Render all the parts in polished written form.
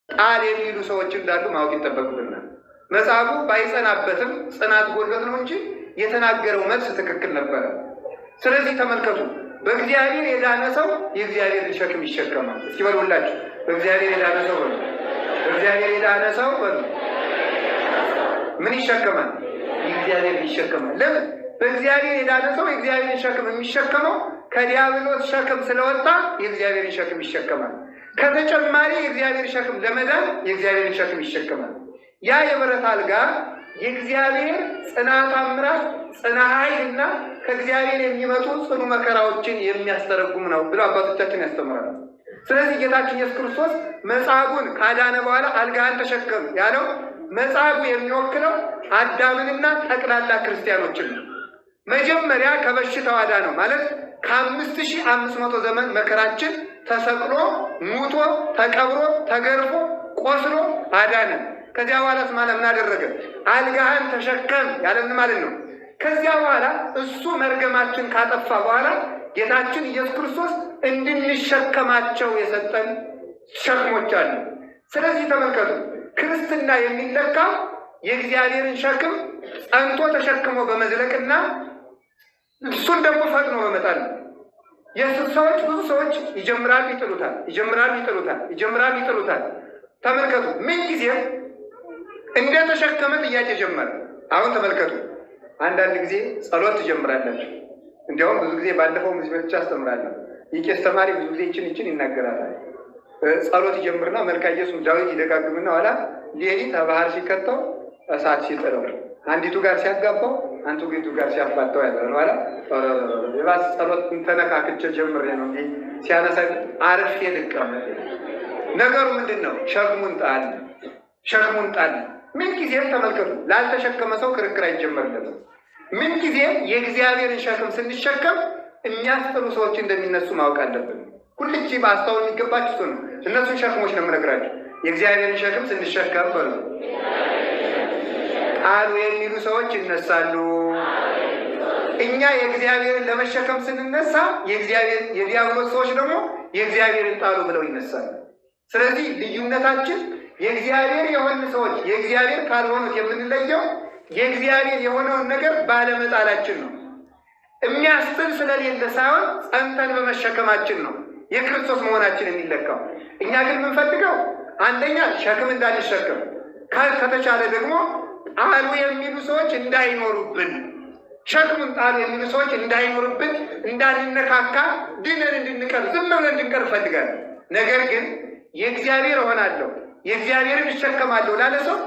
ቃል የሚሉ ሰዎች እንዳሉ ማወቅ ይጠበቅብናል። መጽሐፉ ባይጸናበትም ጽናት ጎልበት ነው እንጂ የተናገረው መልስ ትክክል ነበረ። ስለዚህ ተመልከቱ፣ በእግዚአብሔር የዳነ ሰው የእግዚአብሔርን ሸክም ይሸከማል። እስኪ በሉላችሁ፣ በእግዚአብሔር የዳነ ሰው በሉ፣ በእግዚአብሔር የዳነ ሰው በሉ ምን ይሸከማል? የእግዚአብሔርን ይሸከማል። ለምን? በእግዚአብሔር የዳነ ሰው የእግዚአብሔርን ሸክም የሚሸከመው ከዲያብሎስ ሸክም ስለወጣ የእግዚአብሔርን ሸክም ይሸከማል። ከተጨማሪ የእግዚአብሔር ሸክም ለመዳን የእግዚአብሔርን ሸክም ይሸከማል። ያ የብረት አልጋ የእግዚአብሔር ጽና ታምራት፣ ጽና ኃይልና ከእግዚአብሔር የሚመጡ ጽኑ መከራዎችን የሚያስተረጉም ነው ብሎ አባቶቻችን ያስተምራሉ። ስለዚህ ጌታችን ኢየሱስ ክርስቶስ መጻጉዕን ካዳነ በኋላ አልጋህን ተሸከም ያለው መጻጉዕ የሚወክለው አዳምንና ጠቅላላ ክርስቲያኖችን ነው። መጀመሪያ ከበሽታው አዳነው ማለት ከ5500 ዘመን መከራችን ተሰቅሎ ሙቶ ተቀብሮ ተገርፎ ቆስሎ አዳነ። ከዚያ በኋላ ማለት ምን አደረገ? አልጋህን ተሸከም ያለን ማለት ነው። ከዚያ በኋላ እሱ መርገማችን ካጠፋ በኋላ ጌታችን ኢየሱስ ክርስቶስ እንድንሸከማቸው የሰጠን ሸክሞች አሉ። ስለዚህ ተመልከቱ፣ ክርስትና የሚለካው የእግዚአብሔርን ሸክም ጸንቶ ተሸክሞ በመዝለቅና እሱን ደግሞ ፈጥኖ በመጣል ነው። ሰዎች ብዙ ሰዎች ይጀምራሉ፣ ይጥሉታል፣ ይጀምራሉ፣ ይጥሉታል፣ ይጀምራሉ፣ ይጥሉታል። ተመልከቱ፣ ምን ጊዜ እንደተሸከመ ጥያቄ ጀመረ። አሁን ተመልከቱ፣ አንዳንድ ጊዜ ጸሎት ትጀምራላችሁ። እንዲያውም ብዙ ጊዜ ባለፈው ምስሎች አስተምራለሁ። የቄስ ተማሪ ብዙ ጊዜ ይችን ይናገራል። ጸሎት ይጀምርና መልካ ኢየሱስ ዳዊት ይደጋግምና ኋላ ሌሊት ባህር ሲከተው እሳት ሲጥለው አንዲቱ ጋር ሲያጋባው አንቱ ጌቱ ጋር ሲያፋጠው ያለ ነው። ኋላ የባስ ጸሎት ተነካክቼ ጀምሬ ነው እንጂ ሲያነሳ አርፌ ልቀመጥ። ነገሩ ምንድን ነው? ሸክሙን ጣል፣ ሸክሙን ጣል። ምን ጊዜም ተመልከቱ፣ ላልተሸከመ ሰው ክርክር አይጀመርለትም። ምን ጊዜም የእግዚአብሔርን ሸክም ስንሸከም የሚያስጥሉ ሰዎች እንደሚነሱ ማወቅ አለብን። ሁልጊዜ በአስተዋል የሚገባችሁ እሱ ነው። እነሱን ሸክሞች ነው የምነግራችሁ። የእግዚአብሔርን ሸክም ስንሸከም በሉ ቃሉ የሚሉ ሰዎች ይነሳሉ። እኛ የእግዚአብሔርን ለመሸከም ስንነሳ የዲያብሎስ ሰዎች ደግሞ የእግዚአብሔርን ጣሉ ብለው ይነሳሉ። ስለዚህ ልዩነታችን የእግዚአብሔር የሆኑ ሰዎች የእግዚአብሔር ካልሆኑት የምንለየው የእግዚአብሔር የሆነውን ነገር ባለመጣላችን ነው። የሚያስጥል ስለሌለ ሳይሆን ጸንተን በመሸከማችን ነው የክርስቶስ መሆናችን የሚለካው። እኛ ግን የምንፈልገው አንደኛ ሸክም እንዳንሸከም፣ ከተቻለ ደግሞ ጣሉ የሚሉ ሰዎች እንዳይኖሩብን፣ ሸክሙን ጣሉ የሚሉ ሰዎች እንዳይኖሩብን፣ እንዳንነካካ፣ ድነን እንድንቀር፣ ዝም ብለን እንድንቀር እፈልጋለሁ። ነገር ግን የእግዚአብሔር እሆናለሁ የእግዚአብሔርን እሸከማለሁ ላለ ሰው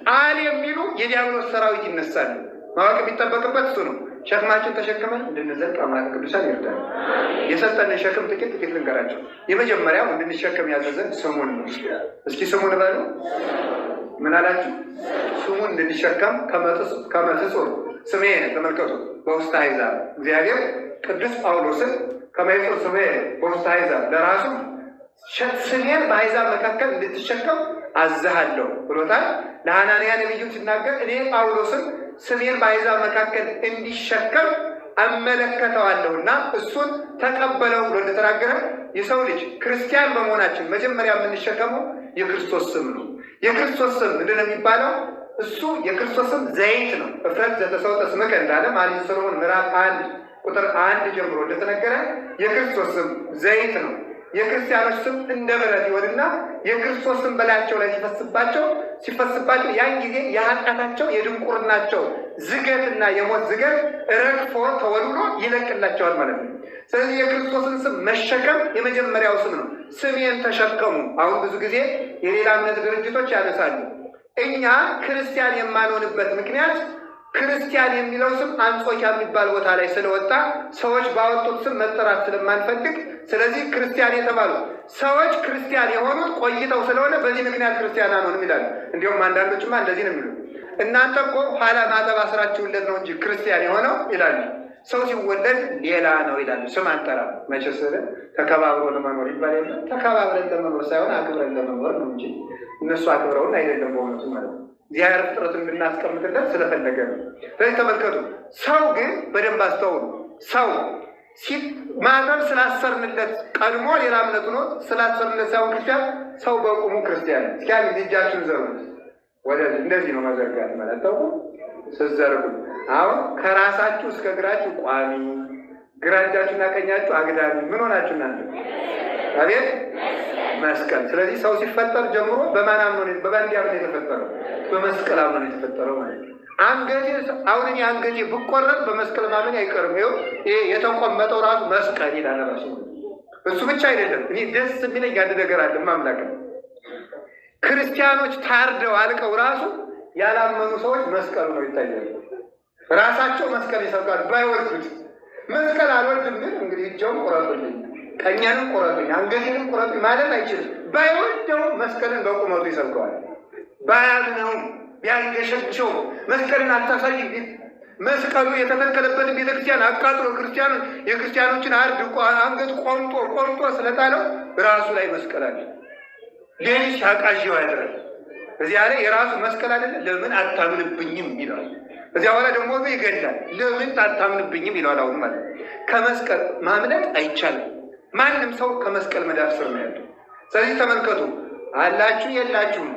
ጣል የሚሉ የዲያብሎስ ሰራዊት ይነሳሉ። ማወቅ የሚጠበቅበት እሱ ነው። ሸክማችን ተሸክመን እንድንዘልቅ አምላክ ቅዱሳን ይርዳል። የሰጠንን ሸክም ጥቂት ልንገራቸው። የመጀመሪያው እንድንሸከም ያዘዘን ስሙን ነው። እስኪ ስሙን በሉ። ምን አላችሁ? ስሙን እንድንሸከም ከመትጹር ስሜ ተመልከቱ። በውስተ አሕዛብ እግዚአብሔር ቅዱስ ጳውሎስን ከመይጹር ስሜ በውስተ አሕዛብ ለራሱ ስሜን በአሕዛብ መካከል እንድትሸከም አዝሃለሁ ብሎታል። ለሐናንያ ነቢዩ ሲናገር እኔ ጳውሎስን ስሜን በአሕዛብ መካከል እንዲሸከም እመለከተዋለሁና እሱን ተቀበለው ብሎ እንደተናገረ የሰው ልጅ ክርስቲያን በመሆናችን መጀመሪያ የምንሸከመው የክርስቶስ ስም ነው። የክርስቶስ ስም ምንድን ነው የሚባለው? እሱ የክርስቶስ ስም ዘይት ነው። እፍረት ዘተሰውጠ ስምከ እንዳለ መኃልየ ሰሎሞን ምዕራፍ 1 ቁጥር 1 ጀምሮ እንደተነገረ የክርስቶስ ስም ዘይት ነው። የክርስቲያኖች ስም እንደ በረት ይሆንና የክርስቶስ ስም በላያቸው ላይ ሲፈስባቸው ያን ጊዜ የኃጢአታቸው የድንቁርናቸው ዝገትና የሞት ዝገት ረግፎ ተወልሎ ይለቅላቸዋል ማለት ነው። ስለዚህ የክርስቶስን ስም መሸከም የመጀመሪያው ስም ነው። ስሜን ተሸከሙ። አሁን ብዙ ጊዜ የሌላ እምነት ድርጅቶች ያነሳሉ። እኛ ክርስቲያን የማንሆንበት ምክንያት ክርስቲያን የሚለው ስም አንጾኪያ የሚባል ቦታ ላይ ስለወጣ ሰዎች ባወጡት ስም መጠራት ስለማንፈልግ፣ ስለዚህ ክርስቲያን የተባሉ ሰዎች ክርስቲያን የሆኑት ቆይተው ስለሆነ በዚህ ምክንያት ክርስቲያን አንሆንም ይላሉ። እንዲሁም አንዳንዶችማ እንደዚህ ነው የሚሉ፣ እናንተ እኮ ኋላ ማተብ አስራችሁለት ነው እንጂ ክርስቲያን የሆነው ይላሉ። ሰው ሲወለድ ሌላ ነው ይላሉ። ስም አንጠራ። መቼስ ተከባብሮ ለመኖር ይባል የለ። ተከባብረን ለመኖር ሳይሆን አክብረን ለመኖር ነው እንጂ እነሱ አክብረውን አይደለም በእውነቱ ማለት ነው። እግዚአብሔር ፍጥረቱን እንድናስቀምጥለት ስለፈለገ ነው። ስለዚህ ተመልከቱ። ሰው ግን በደንብ አስተውሉ። ሰው ማተብ ስላሰርንለት ቀድሞ ሌላ እምነት ሆኖ ስላሰርንለት ሳይሆን ክርስቲያን ሰው በቁሙ ክርስቲያን እስኪያን እጃችሁን ዘሩት። ወደዚህ እንደዚህ ነው መዘርጋት ማለት ተው ስትዘርጉ አሁን ከራሳችሁ እስከ እግራችሁ ቋሚ፣ ግራ እጃችሁና ቀኛችሁ አግዳሚ ምን ሆናችሁ እናንተ? አቤት መስቀል። ስለዚህ ሰው ሲፈጠር ጀምሮ በማን አምኖ ነው? በባንዲያ ነው የተፈጠረው፣ በመስቀል አምኖ ነው የተፈጠረው ማለት ነው። አንገቴ አሁን እኔ አንገቴ ብቆረጥ በመስቀል ማመን አይቀርም። ይኸው ይሄ የተቆመጠው ራሱ መስቀል ይላል ራሱ። እሱ ብቻ አይደለም፣ እኔ ደስ የሚለኝ አንድ ነገር አለ። ማምላክ ክርስቲያኖች ታርደው አልቀው ራሱ ያላመኑ ሰዎች መስቀሉ ነው ይታያሉ። ራሳቸው መስቀል ይሰብካሉ። ባይወዱት መስቀል አልወድም ግን እንግዲህ እጃውን ቆረጡልኝ፣ ቀኛንም ቆረጡኝ፣ አንገቴንም ቆረጡኝ ማለት አይችልም። ባይወደው መስቀልን በቁመቱ ይሰብከዋል። ባያምነውም ቢያንገሸግሸው መስቀልን አታሳይ መስቀሉ የተተከለበትን ቤተክርስቲያን አቃጥሎ የክርስቲያኖችን አንገት ቆርጦ ስለጣለው ራሱ ላይ መስቀል አለ። ሌሊት ሲያቃዥው ያድራል። እዚያ ላይ የራሱ መስቀል አይደለ ለምን አታምንብኝም ይላል። እዚያ በኋላ ደግሞ ይገድላል። ለምን አታምንብኝም ይለዋል። አሁን ማለት ከመስቀል ማምለጥ አይቻልም። ማንም ሰው ከመስቀል መዳፍ ስር ነው ያለው። ስለዚህ ተመልከቱ፣ አላችሁ የላችሁም፣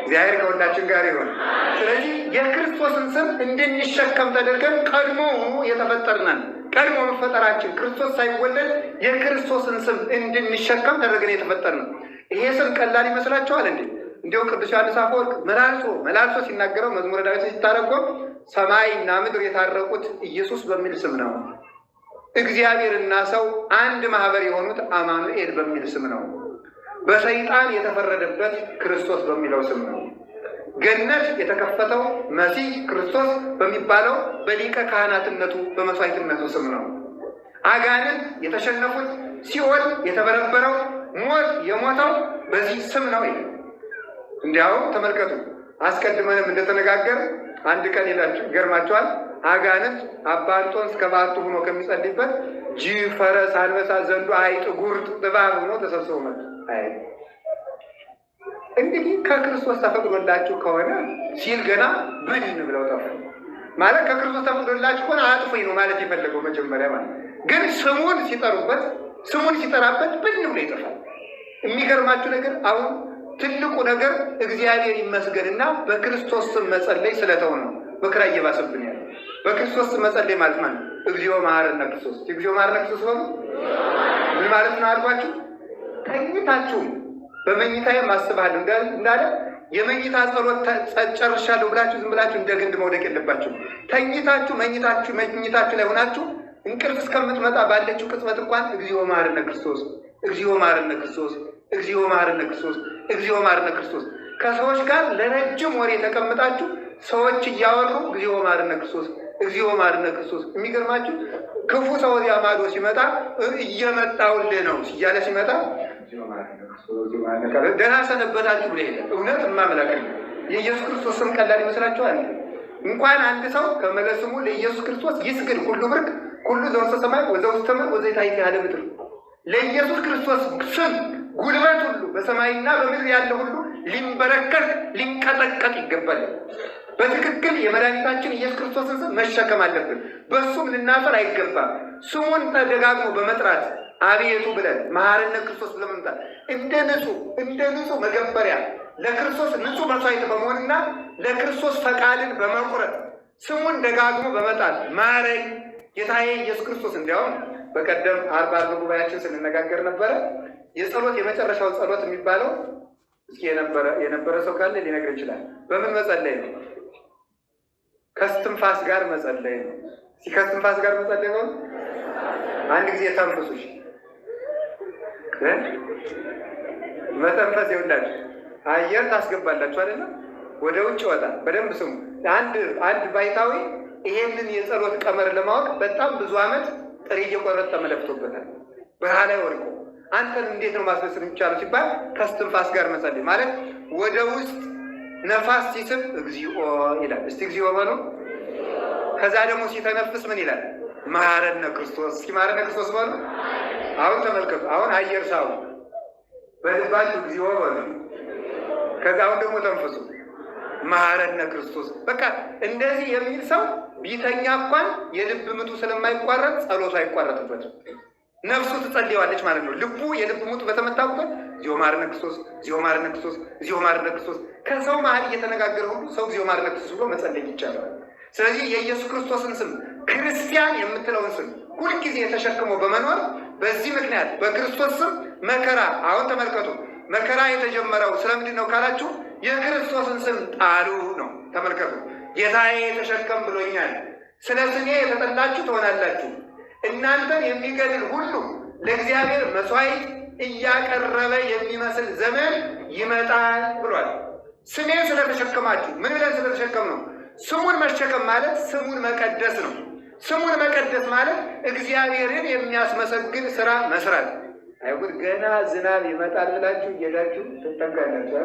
እግዚአብሔር ከሁላችን ጋር ይሆን። ስለዚህ የክርስቶስን ስም እንድንሸከም ተደርገን ቀድሞ የተፈጠርነን ቀድሞ መፈጠራችን ክርስቶስ ሳይወለድ የክርስቶስን ስም እንድንሸከም ተደርገን የተፈጠርነን። ይሄ ስም ቀላል ይመስላችኋል እንዴ? እንዲሁ ቅዱስ ዮሐንስ አፈወርቅ መላልሶ ሲናገረው መዝሙረ ዳዊት ሲታረጎም ሰማይና ምድር የታረቁት ኢየሱስ በሚል ስም ነው። እግዚአብሔርና ሰው አንድ ማህበር የሆኑት አማኑኤል በሚል ስም ነው። በሰይጣን የተፈረደበት ክርስቶስ በሚለው ስም ነው። ገነት የተከፈተው መሲህ ክርስቶስ በሚባለው በሊቀ ካህናትነቱ በመስዋዕትነቱ ስም ነው። አጋንንት የተሸነፉት፣ ሲኦል የተበረበረው፣ ሞት የሞተው በዚህ ስም ነው። እንዲያው ተመልከቱ፣ አስቀድመንም እንደተነጋገር አንድ ቀን ይገርማቸዋል። አጋንንት አባ እንጦንስ ከባቱ ሆኖ ከሚጸልይበት ጅብ፣ ፈረስ፣ አንበሳ፣ ዘንዶ፣ አይጥ፣ ጉርጥ፣ እባብ ሆኖ ተሰብስበው መጡ። እንግዲህ ከክርስቶስ ተፈቅዶላችሁ ከሆነ ሲል ገና ብን ብለው ጠፉ። ማለት ከክርስቶስ ተፈቅዶላችሁ ከሆነ አጥፉኝ ነው ማለት የፈለገው መጀመሪያ ማለት ግን ስሙን ሲጠራበት ብን ብሎ ይጠፋል። የሚገርማችሁ ነገር አሁን ትልቁ ነገር እግዚአብሔር ይመስገንና በክርስቶስ ስም መጸለይ ስለተው ነው መከራ እየባሰብን ያለ። በክርስቶስ ስም መጸለይ ማለት ማለት እግዚኦ መሐረነ ክርስቶስ። እግዚኦ መሐረነ ክርስቶስ ምን ማለት ነው አልኳችሁ? ተኝታችሁ በመኝታዬ ማስባለሁ እንዳለ የመኝታ ጸሎት ጨርሻለሁ ብላችሁ ዝም ብላችሁ እንደ ግንድ መውደቅ የለባችሁ። ተኝታችሁ መኝታችሁ ላይ ሆናችሁ እንቅልፍ እስከምትመጣ ባለችው ቅጽበት እንኳን እግዚኦ መሐረነ ክርስቶስ፣ እግዚኦ መሐረነ ክርስቶስ፣ እግዚኦ መሐረነ ክርስቶስ፣ እግዚኦ መሐረነ ክርስቶስ። ከሰዎች ጋር ለረጅም ወሬ ተቀምጣችሁ ሰዎች እያወሩ እግዚኦ መሐረነ ክርስቶስ፣ እግዚኦ መሐረነ ክርስቶስ። የሚገርማችሁ ክፉ ሰው እዚያ ማዶ ሲመጣ እየመጣሁልህ ነው እያለ ሲመጣ ደህና ሰነበታችሁ ብሎ ይሄዳል። እውነት እማምላክ የኢየሱስ ክርስቶስ ስም ቀላል ይመስላችኋል? እንኳን አንድ ሰው ከመለስሙ ለኢየሱስ ክርስቶስ ይስግድ ሁሉ ብርክ ሁሉ ዘውስተ ሰማይ ወዘውስተ ምድር ወዘይታይት ያለ ምድር። ለኢየሱስ ክርስቶስ ስም ጉልበት ሁሉ በሰማይና በምድር ያለ ሁሉ ሊንበረከክ ሊንቀጠቀጥ ይገባል። በትክክል የመድኃኒታችን ኢየሱስ ክርስቶስን ስም መሸከም አለብን። በሱም ልናፈር አይገባም። ስሙን ተደጋግሞ በመጥራት አቤቱ ብለን መሐረነ ክርስቶስ ብለን መምጣት እንደ ንጹህ መገበሪያ ለክርስቶስ ንጹህ መስዋዕት በመሆንና ለክርስቶስ ፈቃድን በመቁረጥ ስሙን ደጋግሞ በመጣት ማረኝ ጌታዬ ኢየሱስ ክርስቶስ። እንዲያውም በቀደም አርባ ጉባኤያችን ስንነጋገር ነበረ። የጸሎት የመጨረሻው ጸሎት የሚባለው እስኪ የነበረ ሰው ካለ ሊነግር ይችላል። በምን መጸለይ ነው? ከስትንፋስ ጋር መጸለይ ነው። ከስትንፋስ ጋር መጸለይ ነው። አንድ ጊዜ ተንፍሱሽ መተንፈስ ይውላችሁ አየር ታስገባላችሁ አይደለም? ወደ ውጭ ወጣ። በደንብ ስሙ። አንድ ባይታዊ ይሄንን የጸሎት ቀመር ለማወቅ በጣም ብዙ ዓመት ጥሬ እየቆረጠ መለፍቶበታል። በረሃ ላይ ወድቆ አንተን እንዴት ነው ማስበስር የሚቻለው ሲባል ከስትንፋስ ጋር መጸለይ ማለት ወደ ውስጥ ነፋስ ሲስብ እግዚኦ ይላል። እስቲ እግዚኦ በሉ። ከዛ ደግሞ ሲተነፍስ ምን ይላል? መሐረነ ክርስቶስ። እስኪ መሐረነ ክርስቶስ በሉ። አሁን ተመልከቱ። አሁን አየር ሳቡ በልባችሁ እግዚኦ በሉ። ከዛ አሁን ደግሞ ተንፍሱ። መሐረነ ክርስቶስ። በቃ እንደዚህ የሚል ሰው ቢተኛ እንኳን የልብ ምቱ ስለማይቋረጥ ጸሎቱ አይቋረጥበትም። ነፍሱ ትጸልየዋለች ማለት ነው። ልቡ የልብ ምቱ በተመታ ቁጥር እግዚኦ መሐረነ ክርስቶስ፣ እግዚኦ መሐረነ ክርስቶስ፣ እግዚኦ መሐረነ ክርስቶስ። ከሰው መሀል እየተነጋገረ ሁሉ ሰው እግዚኦ መሐረነ ክርስቶስ ብሎ መጸለይ ይቻላል። ስለዚህ የኢየሱስ ክርስቶስን ስም ክርስቲያን የምትለውን ስም ሁልጊዜ ተሸክሞ በመኖር በዚህ ምክንያት በክርስቶስ ስም መከራ አሁን ተመልከቱ። መከራ የተጀመረው ስለምንድን ነው ካላችሁ የክርስቶስን ስም ጣሉ ነው። ተመልከቱ። ጌታዬ ተሸከም ብሎኛል፣ ስለ ስሜ የተጠላችሁ ትሆናላችሁ፣ እናንተን የሚገድል ሁሉ ለእግዚአብሔር መስዋዕት እያቀረበ የሚመስል ዘመን ይመጣል ብሏል። ስሜን ስለተሸከማችሁ ምን ብለን ስለተሸከም ነው? ስሙን መሸከም ማለት ስሙን መቀደስ ነው። ስሙን መቀደስ ማለት እግዚአብሔርን የሚያስመሰግን ስራ መስራት። አይጉድ ገና ዝናብ ይመጣል ብላችሁ እየሄዳችሁ ትጠጋላችሁ።